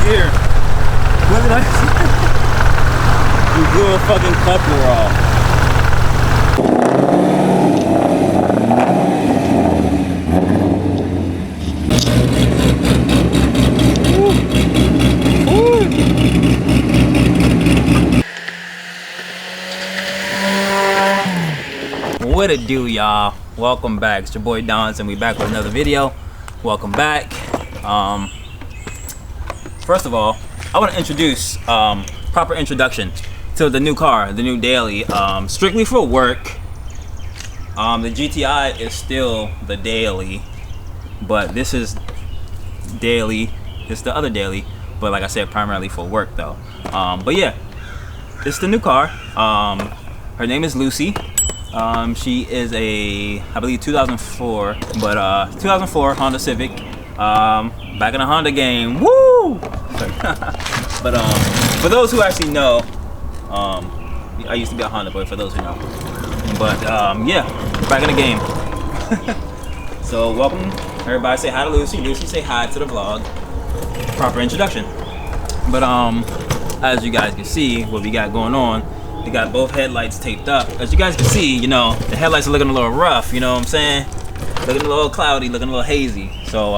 here. What did I say? You blew a fucking coupler off. What it do, y'all? Welcome back. It's your boy Dons, and we back with another video. Welcome back. First of all, I want to introduce proper introduction to the new car, the new daily. Strictly for work. The GTI is still the daily, but this is daily. It's the other daily, but like I said, primarily for work though. But yeah, it's the new car. Her name is Lucy. She is a, I believe 2004, but 2004 Honda Civic. Back in the Honda game. Woo! But for those who actually know, I used to be a Honda boy. For those who know, but yeah, back in the game. So welcome, everybody. Say hi to Lucy. Lucy, say hi to the vlog. Proper introduction. But as you guys can see, what we got going on. We got both headlights taped up. As you guys can see, you know, the headlights are looking a little rough, you know what I'm saying? Looking a little cloudy, looking a little hazy. So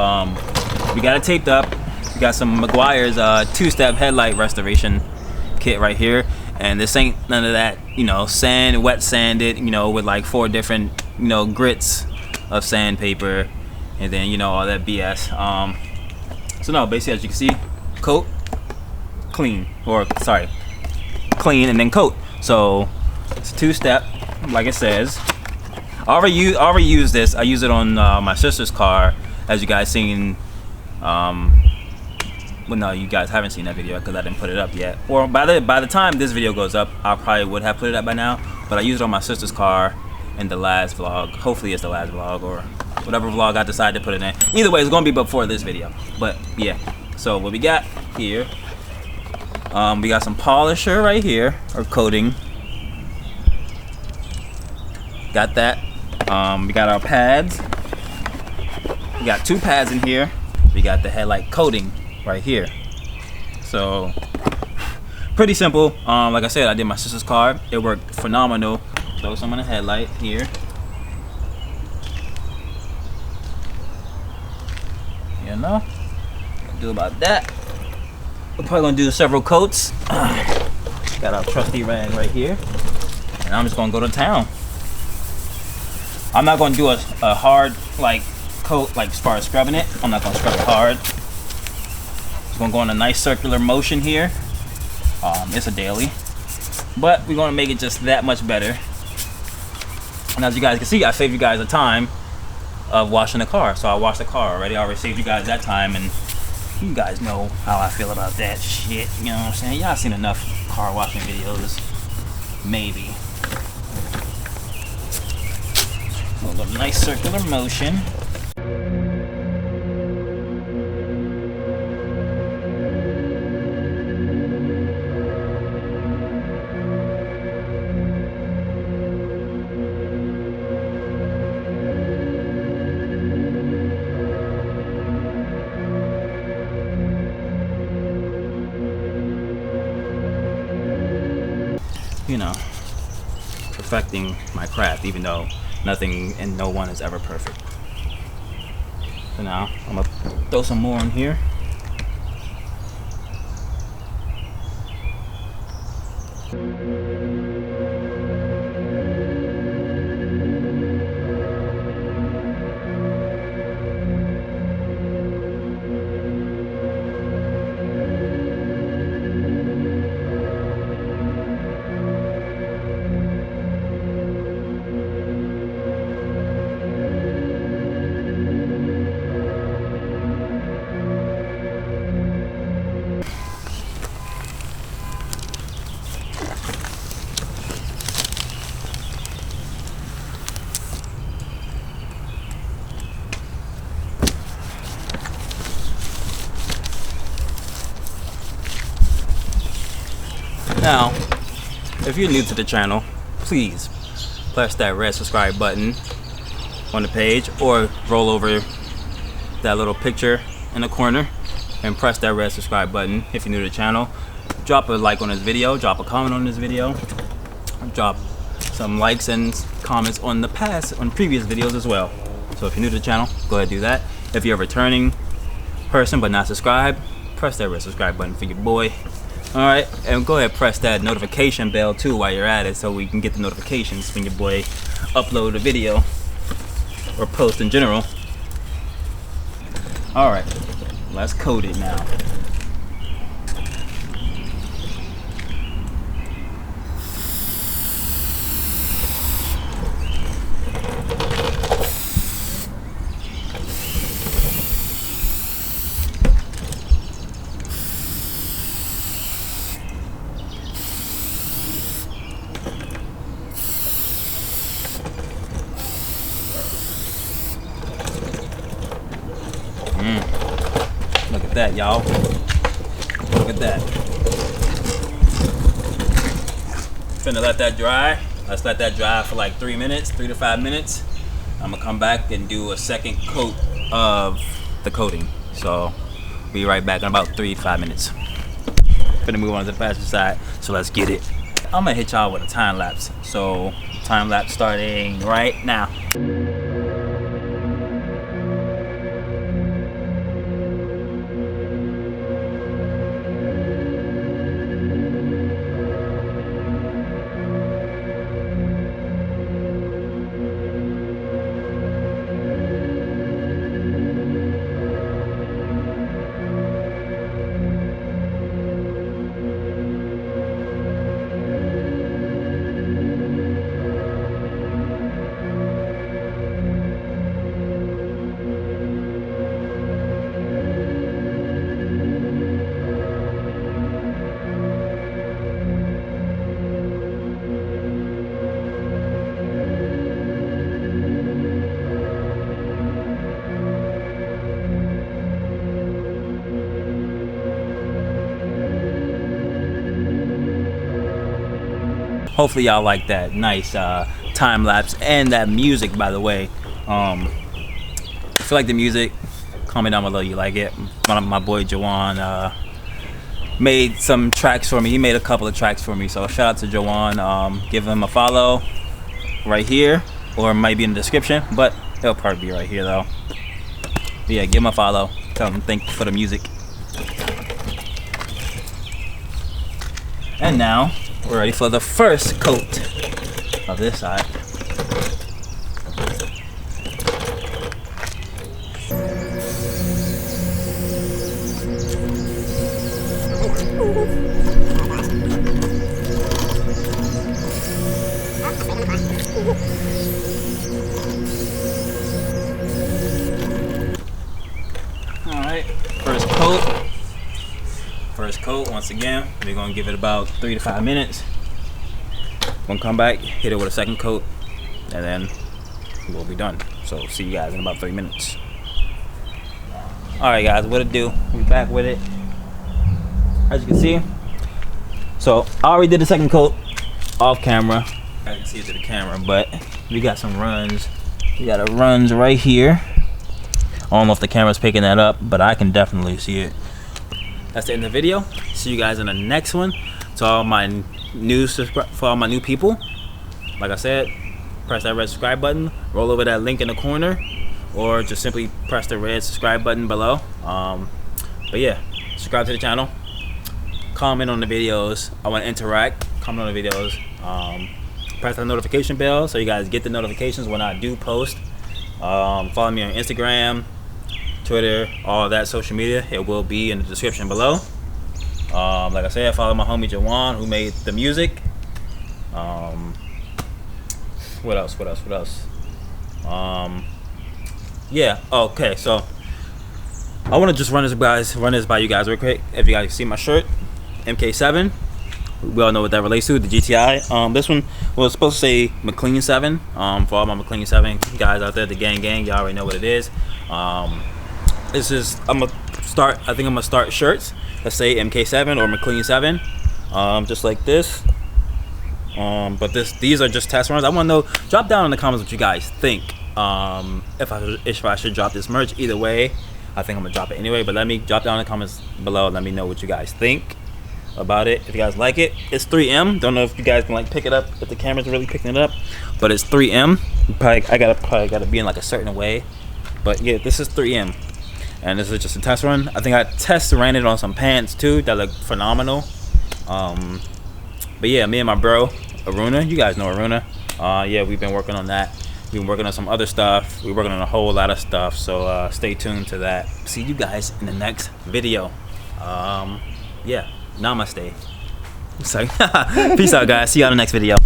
we got it taped up. We got some Meguiar's two-step headlight restoration kit right here. And this ain't none of that, you know, wet sanded, you know, with like 4 different, you know, grits of sandpaper. And then, you know, all that BS. So no, basically as you can see, coat, clean, or sorry, clean and then coat. So it's a 2-step, like it says. I already used this. I use it on my sister's car, as you guys seen. Well, no, you guys haven't seen that video because I didn't put it up yet. Or by the time this video goes up, I probably would have put it up by now. But I used it on my sister's car in the last vlog. Hopefully it's the last vlog or whatever vlog I decide to put it in. Either way, it's gonna be before this video. But yeah. So what we got here. We got some polisher right here, or coating. Got that. We got our pads. We got 2 pads in here. We got the headlight coating right here. So pretty simple. Like I said, I did my sister's car. It worked phenomenal. Throw some on the headlight here. You know, do about that. We're probably gonna do several coats. Got our trusty rag right here, and I'm just gonna go to town. I'm not gonna do a hard like coat, like as far as scrubbing it. I'm not gonna scrub it hard. Just gonna go in a nice circular motion here. It's a daily, but we're gonna make it just that much better. And as you guys can see, I saved you guys the time of washing the car. So I washed the car already. I already saved you guys that time, and you guys know how I feel about that shit, you know what I'm saying? Y'all seen enough car washing videos, maybe. A little nice circular motion. You know, perfecting my craft, even though nothing and no one is ever perfect. So now I'm gonna throw some more in here. Now, if you're new to the channel, please press that red subscribe button on the page, or roll over that little picture in the corner and press that red subscribe button if you're new to the channel. Drop a like on this video, drop a comment on this video, drop some likes and comments on previous videos as well. So if you're new to the channel, go ahead and do that. If you're a returning person but not subscribed, press that red subscribe button for your boy. Alright, and go ahead and press that notification bell too while you're at it, so we can get the notifications when your boy upload a video or post in general. Alright, let's code it now. Look at that, y'all. Look at that. Finna let that dry. Let's let that dry for like 3 minutes, 3 to 5 minutes. I'm gonna come back and do a second coat of the coating. So be right back in about 3 to 5 minutes. Finna move on to the faster side, so let's get it. I'm gonna hit y'all with a time lapse. So time lapse starting right now. Hopefully y'all like that nice time lapse and that music, by the way. If you like the music, comment down below you like it. My boy Jawan made some tracks for me. He made a couple of tracks for me, so shout out to Jawan. Give him a follow right here, or it might be in the description, but it'll probably be right here though. But yeah, give him a follow. Tell him thank you for the music. And now we're ready for the first coat of this side. Alright, first coat. First coat, once again, we're gonna give it about 3 to 5 minutes. Gonna come back, hit it with a second coat, and then we'll be done. So see you guys in about 3 minutes. Alright guys, what it do? We back with it. As you can see, so I already did the second coat off camera. I can see it to the camera, but we got some runs. We got a runs right here. I don't know if the camera's picking that up, but I can definitely see it. That's the end of the video. See you guys in the next one. To all my for all my new people, like I said, press that red subscribe button, roll over that link in the corner, or just simply press the red subscribe button below. But yeah, subscribe to the channel, comment on the videos. I want to interact. Comment on the videos. Press the notification bell so you guys get the notifications when I do post. Follow me on Instagram, Twitter, all that social media. It will be in the description below. Like I said, follow my homie Jawan, who made the music. What else? Yeah, okay, so I want to just run this by you guys real quick. If you guys see my shirt, MK7, we all know what that relates to, the GTI. This one was supposed to say McLean 7. For all my McLean 7 guys out there, the gang, y'all already know what it is. This is, I think I'm gonna start shirts. Let's say MK7 or McLean 7, just like this. But these are just test runs. I want to know. Drop down in the comments what you guys think. If I should drop this merch. Either way, I think I'm gonna drop it anyway. But let me drop down in the comments below. Let me know what you guys think about it. If you guys like it, it's 3M. Don't know if you guys can like pick it up, if the camera's really picking it up, but it's 3M. I gotta be in like a certain way. But yeah, this is 3M, and this is just a test run. I think I ran it on some pants too that look phenomenal. But yeah, me and my bro Aruna, you guys know Aruna. Yeah, we've been working on that. We've been working on some other stuff. We're working on a whole lot of stuff, so stay tuned to that. See you guys in the next video. Yeah, namaste. Sorry. Peace out, guys. See you on the next video.